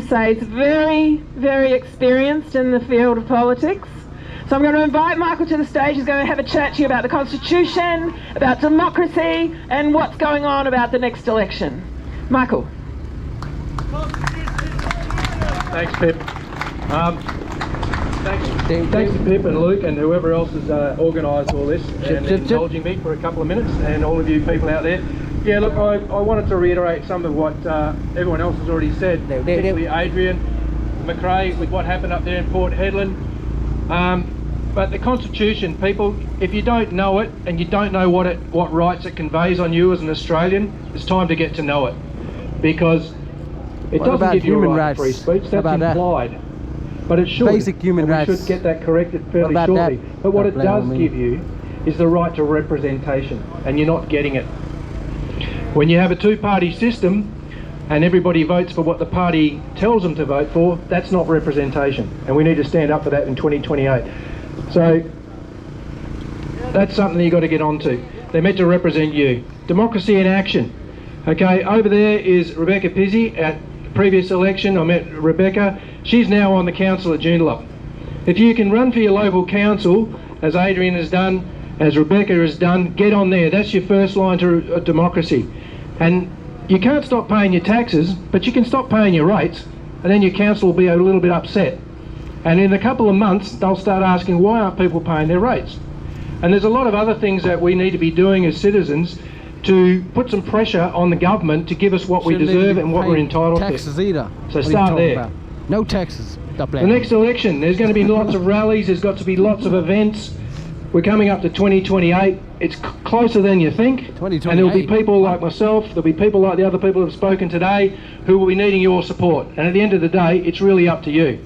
say he's very, very experienced in the field of politics. So I'm going to invite Michael to the stage. He's going to have a chat to you about the Constitution, about democracy, and what's going on about the next election. Michael. Thanks, Pip. Thanks to Pip and Luke and whoever else has organised all this and indulging me for a couple of minutes, and all of you people out there. Yeah, look, I wanted to reiterate some of what everyone else has already said, particularly Adrian McRae with what happened up there in Port Hedland. But the Constitution, people, if you don't know it and you don't know what rights it conveys on you as an Australian, it's time to get to know it, because it doesn't give you a right to free speech. That's implied. But it should. Basic human rights. We should get that corrected fairly shortly. But what it does give you is the right to representation, and you're not getting it. When you have a two-party system and everybody votes for what the party tells them to vote for, that's not representation, and we need to stand up for that in 2028. So that's something you've got to get onto. They're meant to represent you. Democracy in action. Okay, over there is Rebecca Pizzi. At the previous election I met Rebecca. She's now on the council at Joondalup. If you can run for your local council, as Adrian has done, as Rebecca has done, get on there. That's your first line to democracy. And you can't stop paying your taxes, but you can stop paying your rates, and then your council will be a little bit upset. And in a couple of months, they'll start asking, why aren't people paying their rates? And there's a lot of other things that we need to be doing as citizens to put some pressure on the government to give us what we deserve and what we're entitled to. Taxes either. So start there. About? No taxes. The next election, there's going to be lots of rallies, there's got to be lots of events. We're coming up to 2028. It's closer than you think. And there'll be people like myself, there'll be people like the other people who have spoken today who will be needing your support. And at the end of the day, it's really up to you.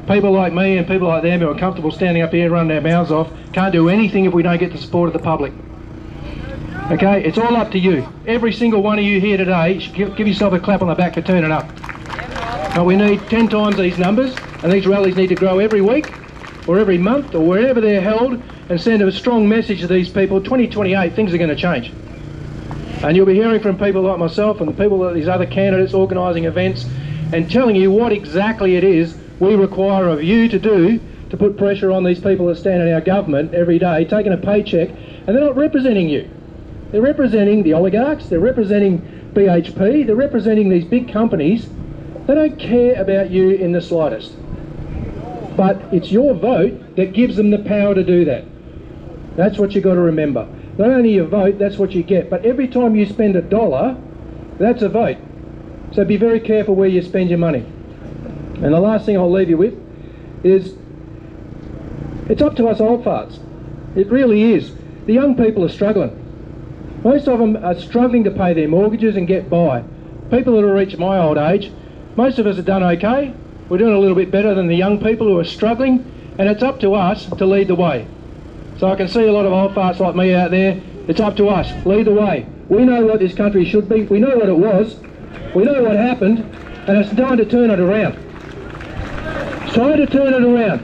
People like me and people like them who are comfortable standing up here and running their mouths off can't do anything if we don't get the support of the public. Okay, it's all up to you. Every single one of you here today should give yourself a clap on the back for turning up. But we need 10 times these numbers, and these rallies need to grow every week or every month or wherever they're held, and send a strong message to these people. 2028, things are going to change. And you'll be hearing from people like myself and the people like these other candidates organising events and telling you what exactly it is we require of you to do to put pressure on these people that stand in our government every day, taking a paycheck, and they're not representing you. They're representing the oligarchs, they're representing BHP, they're representing these big companies. They don't care about you in the slightest. But it's your vote that gives them the power to do that. That's what you've got to remember. Not only your vote, that's what you get, but every time you spend $1, that's a vote. So be very careful where you spend your money. And the last thing I'll leave you with is, it's up to us old farts. It really is. The young people are struggling. Most of them are struggling to pay their mortgages and get by. People that have reached my old age, most of us have done okay. We're doing a little bit better than the young people who are struggling, and it's up to us to lead the way. So I can see a lot of old farts like me out there. It's up to us. Lead the way. We know what this country should be. We know what it was. We know what happened, and it's time to turn it around. It's time to turn it around.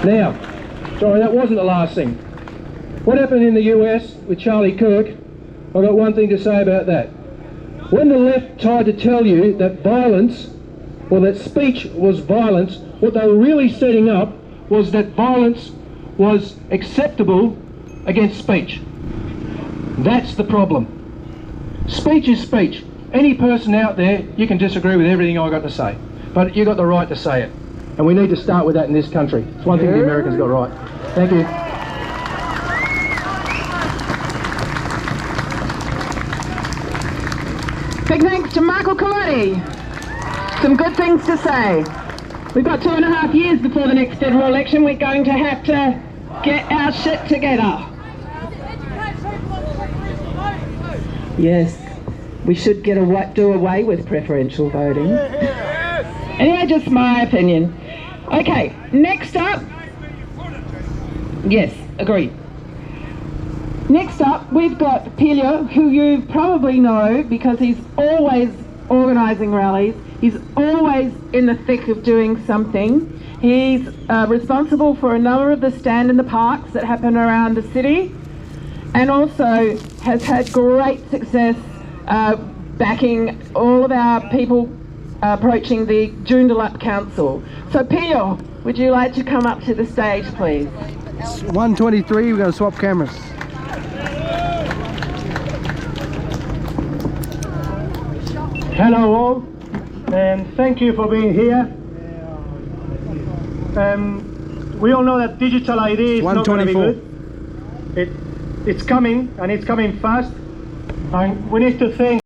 Now, sorry, that wasn't the last thing. What happened in the US with Charlie Kirk, I've got one thing to say about that. When the left tried to tell you that violence, or that speech was violence, what they were really setting up was that violence was acceptable against speech. That's the problem. Speech is speech. Any person out there, you can disagree with everything I've got to say, but you've got the right to say it. And we need to start with that in this country. It's one thing the Americans got right. Thank you. Big thanks to Michael Coyote. Some good things to say. We've got 2.5 years before the next federal election. We're going to have to get our shit together. Yes, we should do away with preferential voting. Anyway, just my opinion. Okay, next up. Yes, agreed. Next up, we've got Pelia, who you probably know because he's always organising rallies. He's always in the thick of doing something. He's responsible for a number of the stand in the parks that happen around the city, and also has had great success backing all of our people approaching the Joondalup Council. So Pio, would you like to come up to the stage, please? 123, we're going to swap cameras. Hello all, and thank you for being here. We all know that digital ID is not going to be good. It's coming, and it's coming fast. And we need to think